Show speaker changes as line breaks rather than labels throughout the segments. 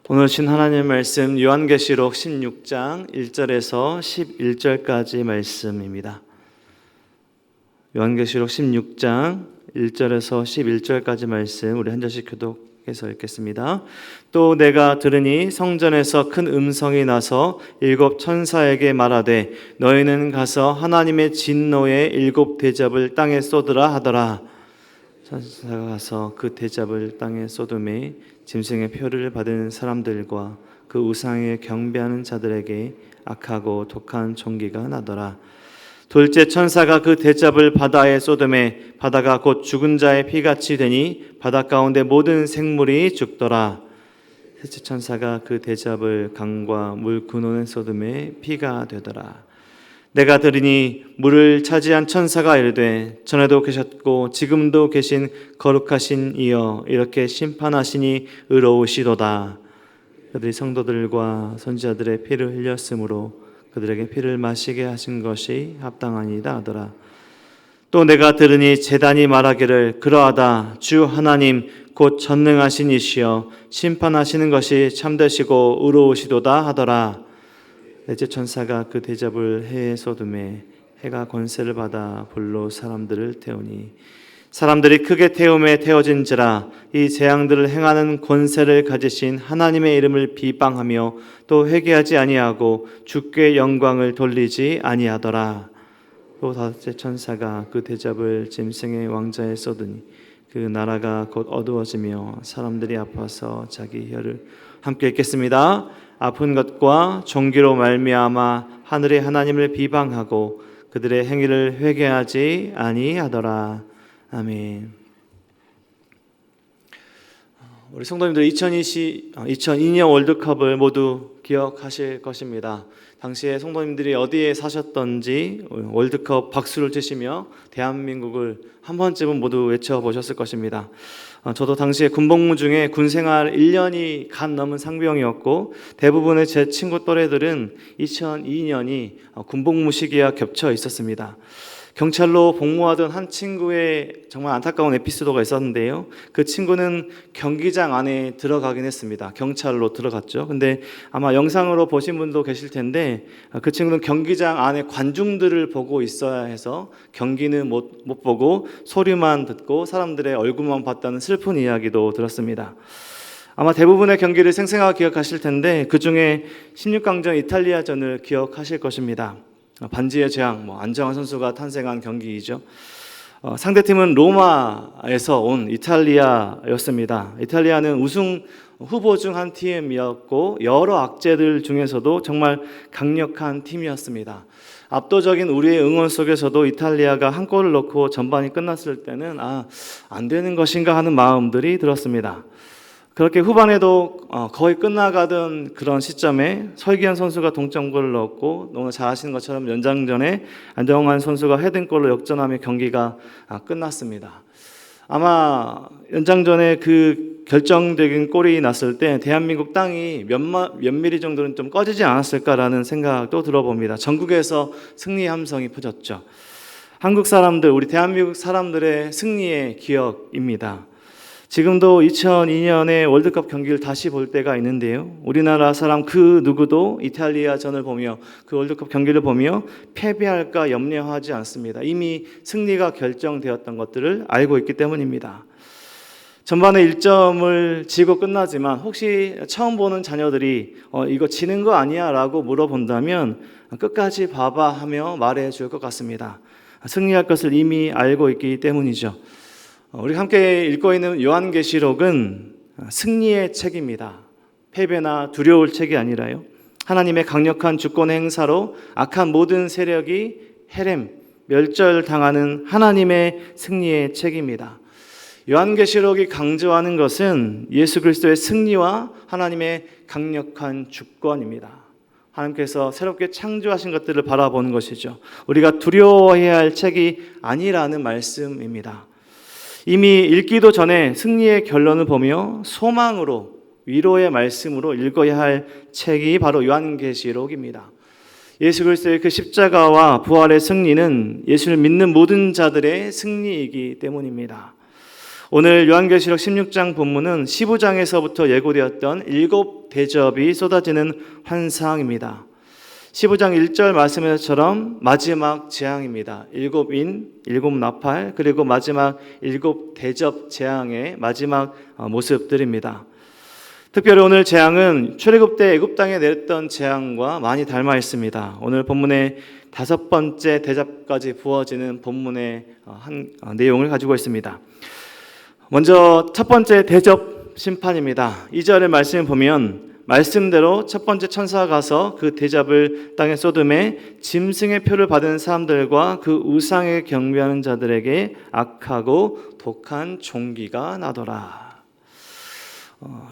오늘 신 하나님 말씀 요한계시록 16장 1절에서 11절까지 말씀입니다. 요한계시록 16장 1절에서 11절까지 말씀 우리 한 절씩 교독해서 읽겠습니다. 또 내가 들으니 성전에서 큰 음성이 나서 일곱 천사에게 말하되 너희는 가서 하나님의 진노의 일곱 대접을 땅에 쏟으라 하더라. 천사가 가서 그 대접을 땅에 쏟음에 짐승의 표를 받은 사람들과 그 우상에 경배하는 자들에게 악하고 독한 종기가 나더라. 둘째 천사가 그 대접을 바다에 쏟음에 바다가 곧 죽은 자의 피같이 되니 바다 가운데 모든 생물이 죽더라. 셋째 천사가 그 대접을 강과 물 근원에 쏟음에 피가 되더라. 내가 들으니 물을 차지한 천사가 이르되 전에도 계셨고 지금도 계신 거룩하신 이여 이렇게 심판하시니 의로우시도다. 그들이 성도들과 선지자들의 피를 흘렸으므로 그들에게 피를 마시게 하신 것이 합당하니이다 하더라. 또 내가 들으니 제단이 말하기를 그러하다. 주 하나님 곧 전능하신 이시여 심판하시는 것이 참되시고 의로우시도다 하더라. 넷째 천사가 그 대접을 해에 쏟음에 해가 권세를 받아 불로 사람들을 태우니 사람들이 크게 태움에 태워진지라. 이 재앙들을 행하는 권세를 가지신 하나님의 이름을 비방하며 또 회개하지 아니하고 주께 영광을 돌리지 아니하더라. 또 다섯째 천사가 그 대접을 짐승의 왕자에 쏟으니 그 나라가 곧 어두워지며 사람들이 아파서 자기 혀를 함께 읽겠습니다. 아픈 것과 종기로 말미암아 하늘의 하나님을 비방하고 그들의 행위를 회개하지 아니하더라. 아멘. 우리 성도님들 2002년 월드컵을 모두 기억하실 것입니다. 당시에 성도님들이 어디에 사셨던지 월드컵 박수를 치시며 대한민국을 한 번쯤은 모두 외쳐보셨을 것입니다. 저도 당시에 군복무 중에 군생활 1년이 간 넘은 상병이었고 대부분의 제 친구 또래들은 2002년이 군복무 시기와 겹쳐 있었습니다. 경찰로 복무하던 한 친구의 정말 안타까운 에피소드가 있었는데요. 그 친구는 경기장 안에 들어가긴 했습니다. 경찰로 들어갔죠. 근데 아마 영상으로 보신 분도 계실 텐데 그 친구는 경기장 안에 관중들을 보고 있어야 해서 경기는 못 보고 소리만 듣고 사람들의 얼굴만 봤다는 슬픈 이야기도 들었습니다. 아마 대부분의 경기를 생생하게 기억하실 텐데 그중에 16강전 이탈리아전을 기억하실 것입니다. 반지의 제왕, 안정환 선수가 탄생한 경기이죠. 상대팀은 로마에서 온 이탈리아였습니다. 이탈리아는 우승 후보 중 한 팀이었고 여러 악재들 중에서도 정말 강력한 팀이었습니다. 압도적인 우리의 응원 속에서도 이탈리아가 한 골을 넣고 전반이 끝났을 때는 안 되는 것인가 하는 마음들이 들었습니다. 그렇게 후반에도 거의 끝나가던 그런 시점에 설기현 선수가 동점골을 넣었고 너무 잘 아시는 것처럼 연장전에 안정환 선수가 헤딩골로 역전하며 경기가 끝났습니다. 아마 연장전에 그 결정적인 골이 났을 때 대한민국 땅이 몇 미리 정도는 좀 꺼지지 않았을까라는 생각도 들어봅니다. 전국에서 승리 함성이 퍼졌죠. 한국 사람들, 우리 대한민국 사람들의 승리의 기억입니다. 지금도 2002년의 월드컵 경기를 다시 볼 때가 있는데요. 우리나라 사람 그 누구도 이탈리아전을 보며 그 월드컵 경기를 보며 패배할까 염려하지 않습니다. 이미 승리가 결정되었던 것들을 알고 있기 때문입니다. 전반에 1점을 지고 끝나지만 혹시 처음 보는 자녀들이 이거 지는 거 아니야? 라고 물어본다면 끝까지 봐봐 하며 말해줄 것 같습니다. 승리할 것을 이미 알고 있기 때문이죠. 우리 함께 읽고 있는 요한계시록은 승리의 책입니다. 패배나 두려울 책이 아니라요. 하나님의 강력한 주권의 행사로 악한 모든 세력이 멸절당하는 하나님의 승리의 책입니다. 요한계시록이 강조하는 것은 예수 그리스도의 승리와 하나님의 강력한 주권입니다. 하나님께서 새롭게 창조하신 것들을 바라보는 것이죠. 우리가 두려워해야 할 책이 아니라는 말씀입니다. 이미 읽기도 전에 승리의 결론을 보며 소망으로 위로의 말씀으로 읽어야 할 책이 바로 요한계시록입니다. 예수 그리스도의 그 십자가와 부활의 승리는 예수를 믿는 모든 자들의 승리이기 때문입니다. 오늘 요한계시록 16장 본문은 15장에서부터 예고되었던 7대접이 쏟아지는 환상입니다. 15장 1절 말씀에서처럼 마지막 재앙입니다. 7인, 7나팔, 그리고 마지막 7대접 재앙의 마지막 모습들입니다. 특별히 오늘 재앙은 출애굽 때 애굽 땅에 내렸던 재앙과 많이 닮아 있습니다. 오늘 본문의 5번째 대접까지 부어지는 본문의 내용을 가지고 있습니다. 먼저 첫 번째 대접 심판입니다. 2절의 말씀을 보면 말씀대로 첫 번째 천사가 가서 그 대접을 땅에 쏟음에 짐승의 표를 받은 사람들과 그 우상에 경배하는 자들에게 악하고 독한 종기가 나더라.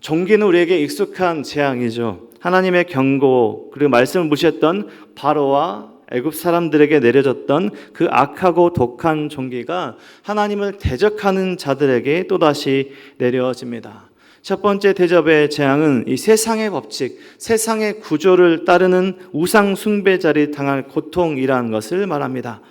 종기는 우리에게 익숙한 재앙이죠. 하나님의 경고 그리고 말씀을 무시했던 바로와 애굽 사람들에게 내려졌던 그 악하고 독한 종기가 하나님을 대적하는 자들에게 또다시 내려집니다. 첫 번째 대접의 재앙은 이 세상의 법칙, 세상의 구조를 따르는 우상 숭배자를 당할 고통이라는 것을 말합니다.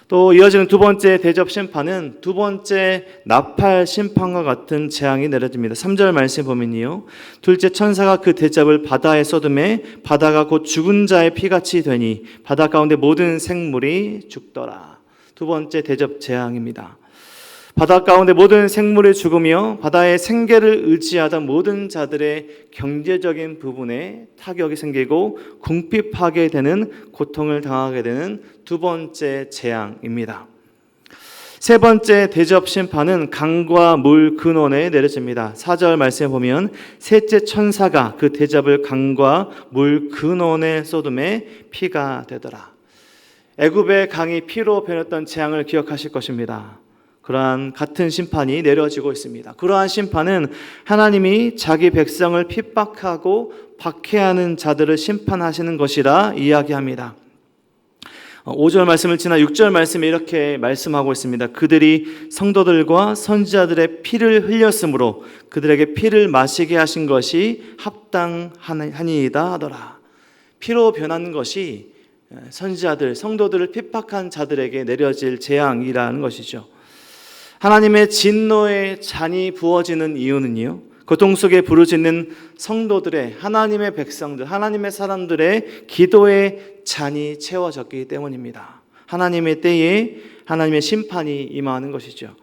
또 이어지는 두 번째 대접 심판은 두 번째 나팔 심판과 같은 재앙이 내려집니다. 3절 말씀 보면요, 둘째 천사가 그 대접을 바다에 쏟음에 바다가 곧 죽은 자의 피같이 되니 바다 가운데 모든 생물이 죽더라. 두 번째 대접 재앙입니다. 바다 가운데 모든 생물이 죽으며 바다의 생계를 의지하던 모든 자들의 경제적인 부분에 타격이 생기고 궁핍하게 되는 고통을 당하게 되는 두 번째 재앙입니다. 세 번째 대접 심판은 강과 물 근원에 내려집니다. 4절 말씀에 보면 셋째 천사가 그 대접을 강과 물 근원에 쏟음에 피가 되더라. 애굽의 강이 피로 변했던 재앙을 기억하실 것입니다. 그러한 같은 심판이 내려지고 있습니다. 그러한 심판은 하나님이 자기 백성을 핍박하고 박해하는 자들을 심판하시는 것이라 이야기합니다. 5절 말씀을 지나 6절 말씀에 이렇게 말씀하고 있습니다. 그들이 성도들과 선지자들의 피를 흘렸으므로 그들에게 피를 마시게 하신 것이 합당하니이다 하더라. 피로 변한 것이 선지자들, 성도들을 핍박한 자들에게 내려질 재앙이라는 것이죠. 하나님의 진노의 잔이 부어지는 이유는요, 고통 속에 부르짖는 성도들의, 하나님의 백성들, 하나님의 사람들의 기도의 잔이 채워졌기 때문입니다. 하나님의 때에 하나님의 심판이 임하는 것이죠.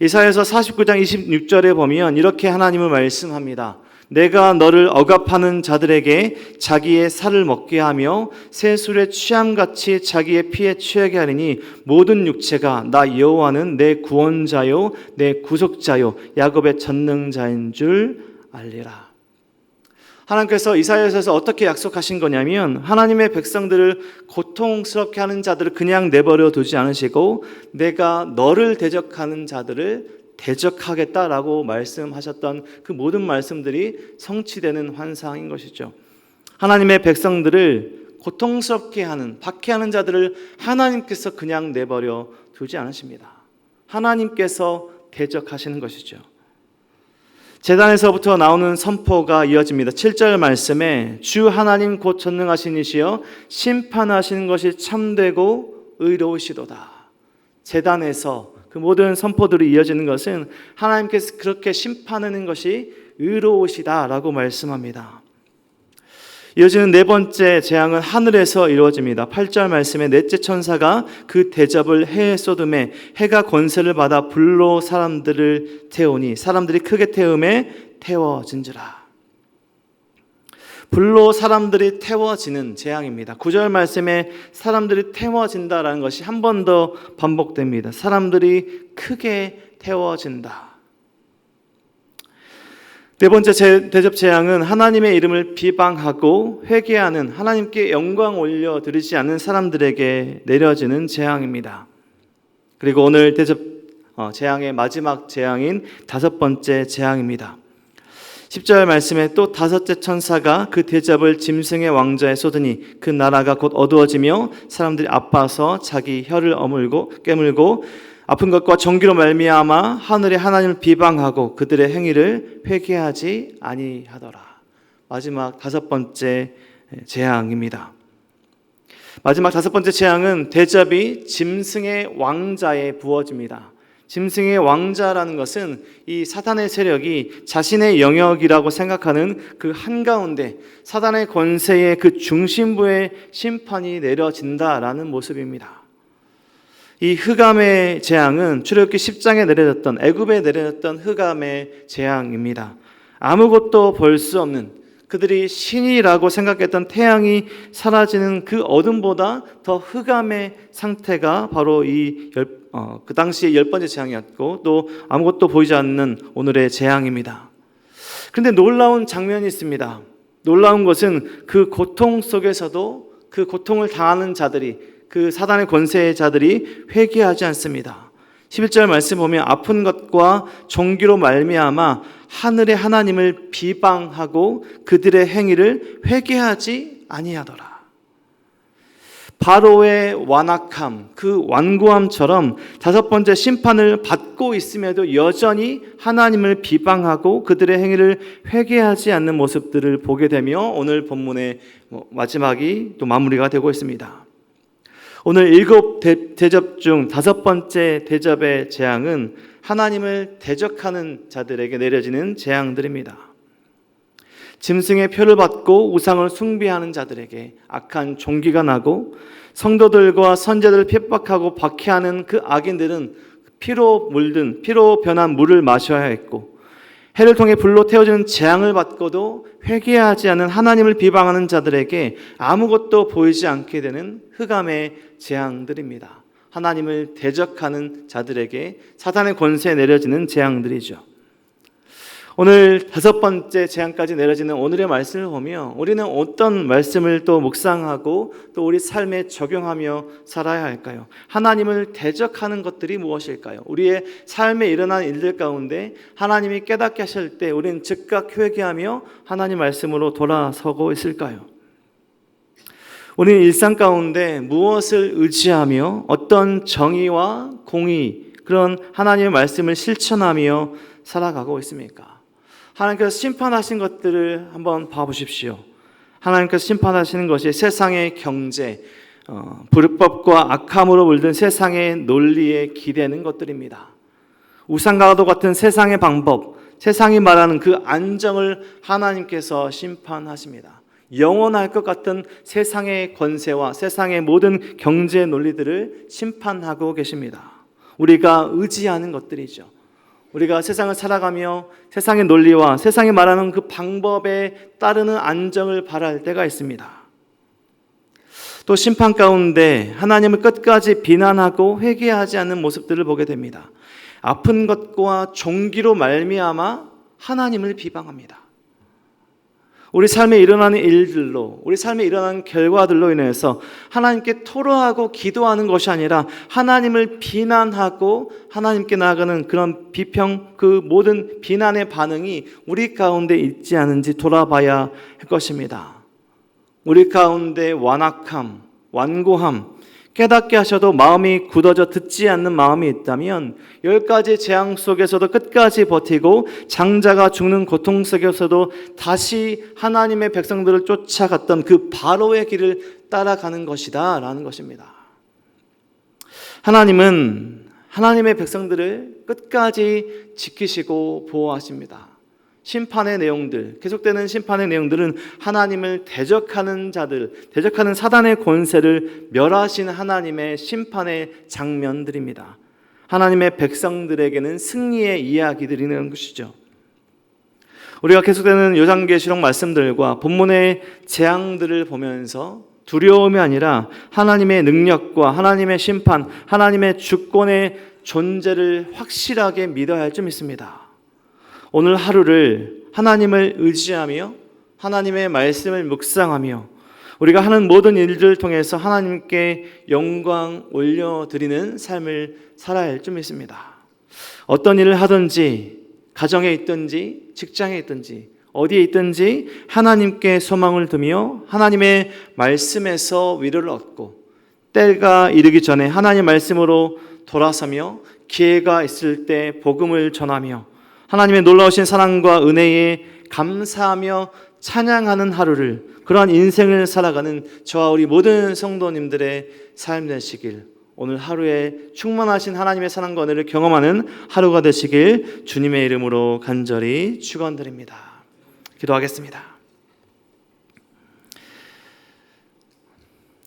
이사야서 49장 26절에 보면 이렇게 하나님을 말씀합니다. 내가 너를 억압하는 자들에게 자기의 살을 먹게 하며 새 술에 취함같이 자기의 피에 취하게 하리니 모든 육체가 나 여호와는 내 구원자요 내 구속자요 야곱의 전능자인 줄 알리라. 하나님께서 이사야서에서 어떻게 약속하신 거냐면 하나님의 백성들을 고통스럽게 하는 자들을 그냥 내버려 두지 않으시고 내가 너를 대적하는 자들을 대적하겠다라고 말씀하셨던 그 모든 말씀들이 성취되는 환상인 것이죠. 하나님의 백성들을 고통스럽게 하는, 박해하는 자들을 하나님께서 그냥 내버려 두지 않으십니다. 하나님께서 대적하시는 것이죠. 제단에서부터 나오는 선포가 이어집니다. 7절 말씀에 주 하나님 곧 전능하신 이시여 심판하시는 것이 참되고 의로우시도다. 제단에서 그 모든 선포들이 이어지는 것은 하나님께서 그렇게 심판하는 것이 의로우시다라고 말씀합니다. 이어지는 네 번째 재앙은 하늘에서 이루어집니다. 8절 말씀에 넷째 천사가 그 대접을 해에 쏟음에 해가 권세를 받아 불로 사람들을 태우니 사람들이 크게 태움에 태워진지라. 불로 사람들이 태워지는 재앙입니다. 9절 말씀에 사람들이 태워진다라는 것이 한 번 더 반복됩니다. 사람들이 크게 태워진다. 네 번째 대접 재앙은 하나님의 이름을 비방하고 회개하는, 하나님께 영광 올려드리지 않는 사람들에게 내려지는 재앙입니다. 그리고 오늘 대접 재앙의 마지막 재앙인 다섯 번째 재앙입니다. 10절 말씀에 또 다섯째 천사가 그 대접을 짐승의 왕자에 쏟으니 그 나라가 곧 어두워지며 사람들이 아파서 자기 혀를 깨물고 아픈 것과 정기로 말미암아 하늘의 하나님을 비방하고 그들의 행위를 회개하지 아니하더라. 마지막 다섯 번째 재앙입니다. 마지막 다섯 번째 재앙은 대접이 짐승의 왕자에 부어집니다. 짐승의 왕자라는 것은 이 사탄의 세력이 자신의 영역이라고 생각하는 그 한가운데 사탄의 권세의 그 중심부에 심판이 내려진다라는 모습입니다. 이 흑암의 재앙은 출애굽기 10장에 내려졌던, 애굽에 내려졌던 흑암의 재앙입니다. 아무것도 볼 수 없는, 그들이 신이라고 생각했던 태양이 사라지는 그 어둠보다 더 흑암의 상태가 바로 그 당시의 10번째 재앙이었고, 또 아무것도 보이지 않는 오늘의 재앙입니다. 그런데 놀라운 장면이 있습니다. 놀라운 것은 그 고통 속에서도 그 고통을 당하는 자들이, 그 사단의 권세의 자들이 회개하지 않습니다. 11절 말씀 보면 아픈 것과 종기로 말미암아 하늘의 하나님을 비방하고 그들의 행위를 회개하지 아니하더라. 바로의 완악함, 그 완고함처럼 5번째 심판을 받고 있음에도 여전히 하나님을 비방하고 그들의 행위를 회개하지 않는 모습들을 보게 되며 오늘 본문의 마지막이 또 마무리가 되고 있습니다. 오늘 7 대접 중 5번째 대접의 재앙은 하나님을 대적하는 자들에게 내려지는 재앙들입니다. 짐승의 표를 받고 우상을 숭배하는 자들에게 악한 종기가 나고, 성도들과 선자들을 핍박하고 박해하는 그 악인들은 피로 물든, 피로 변한 물을 마셔야 했고, 해를 통해 불로 태워지는 재앙을 받고도 회개하지 않은 하나님을 비방하는 자들에게 아무것도 보이지 않게 되는 흑암의 재앙들입니다. 하나님을 대적하는 자들에게 사탄의 권세에 내려지는 재앙들이죠. 오늘 5번째 재앙까지 내려지는 오늘의 말씀을 보며 우리는 어떤 말씀을 또 묵상하고 또 우리 삶에 적용하며 살아야 할까요? 하나님을 대적하는 것들이 무엇일까요? 우리의 삶에 일어난 일들 가운데 하나님이 깨닫게 하실 때 우리는 즉각 회개하며 하나님 말씀으로 돌아서고 있을까요? 우리는 일상 가운데 무엇을 의지하며 어떤 정의와 공의, 그런 하나님의 말씀을 실천하며 살아가고 있습니까? 하나님께서 심판하신 것들을 한번 봐보십시오. 하나님께서 심판하시는 것이 세상의 경제, 불법과 악함으로 물든 세상의 논리에 기대는 것들입니다. 우상과도 같은 세상의 방법, 세상이 말하는 그 안정을 하나님께서 심판하십니다. 영원할 것 같은 세상의 권세와 세상의 모든 경제 논리들을 심판하고 계십니다. 우리가 의지하는 것들이죠. 우리가 세상을 살아가며 세상의 논리와 세상이 말하는 그 방법에 따르는 안정을 바랄 때가 있습니다. 또 심판 가운데 하나님을 끝까지 비난하고 회개하지 않는 모습들을 보게 됩니다. 아픈 것과 종기로 말미암아 하나님을 비방합니다. 우리 삶에 일어나는 일들로, 우리 삶에 일어나는 결과들로 인해서 하나님께 토로하고 기도하는 것이 아니라 하나님을 비난하고 하나님께 나아가는 그런 비평, 그 모든 비난의 반응이 우리 가운데 있지 않은지 돌아봐야 할 것입니다. 우리 가운데 완악함, 완고함, 깨닫게 하셔도 마음이 굳어져 듣지 않는 마음이 있다면 10가지 재앙 속에서도 끝까지 버티고 장자가 죽는 고통 속에서도 다시 하나님의 백성들을 쫓아갔던 그 바로의 길을 따라가는 것이다 라는 것입니다. 하나님은 하나님의 백성들을 끝까지 지키시고 보호하십니다. 심판의 내용들, 계속되는 심판의 내용들은 하나님을 대적하는 자들, 대적하는 사단의 권세를 멸하신 하나님의 심판의 장면들입니다. 하나님의 백성들에게는 승리의 이야기들이라는 것이죠. 우리가 계속되는 요한계시록 말씀들과 본문의 재앙들을 보면서 두려움이 아니라 하나님의 능력과 하나님의 심판, 하나님의 주권의 존재를 확실하게 믿어야 할 점 있습니다. 오늘 하루를 하나님을 의지하며 하나님의 말씀을 묵상하며 우리가 하는 모든 일들을 통해서 하나님께 영광 올려드리는 삶을 살아야 할 점 있습니다. 어떤 일을 하든지, 가정에 있든지 직장에 있든지 어디에 있든지 하나님께 소망을 두며 하나님의 말씀에서 위로를 얻고 때가 이르기 전에 하나님 말씀으로 돌아서며 기회가 있을 때 복음을 전하며 하나님의 놀라우신 사랑과 은혜에 감사하며 찬양하는 하루를, 그러한 인생을 살아가는 저와 우리 모든 성도님들의 삶 되시길 오늘 하루에 충만하신 하나님의 사랑과 은혜를 경험하는 하루가 되시길 주님의 이름으로 간절히 축원드립니다. 기도하겠습니다.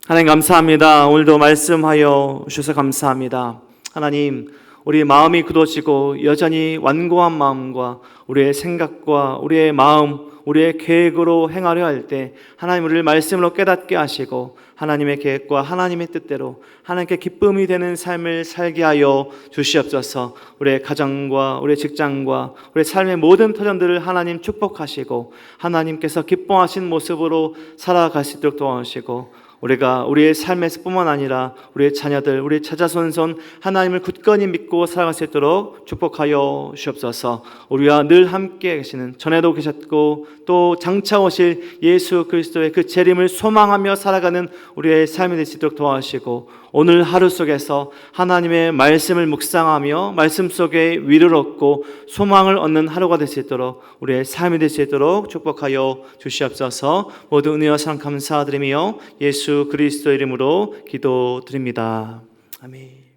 하나님 감사합니다. 오늘도 말씀하여 주셔서 감사합니다. 하나님, 우리 마음이 굳어지고 여전히 완고한 마음과 우리의 생각과 우리의 마음, 우리의 계획으로 행하려 할 때 하나님 우리를 말씀으로 깨닫게 하시고 하나님의 계획과 하나님의 뜻대로 하나님께 기쁨이 되는 삶을 살게 하여 주시옵소서. 우리의 가정과 우리의 직장과 우리의 삶의 모든 터전들을 하나님 축복하시고 하나님께서 기뻐하신 모습으로 살아갈 수 있도록 도와주시고 우리가 우리의 삶에서 뿐만 아니라 우리의 자녀들, 우리의 자자손손 하나님을 굳건히 믿고 살아갈 수 있도록 축복하여 주옵소서. 우리와 늘 함께 계시는 전에도 계셨고 또 장차 오실 예수 그리스도의 그 재림을 소망하며 살아가는 우리의 삶이 될 수 있도록 도와주시고 오늘 하루 속에서 하나님의 말씀을 묵상하며 말씀 속에 위를 얻고 소망을 얻는 하루가 될 수 있도록 우리의 삶이 될 수 있도록 축복하여 주시옵소서. 모두 은혜와 사랑 감사드리며 예수 그리스도 이름으로 기도드립니다. 아멘.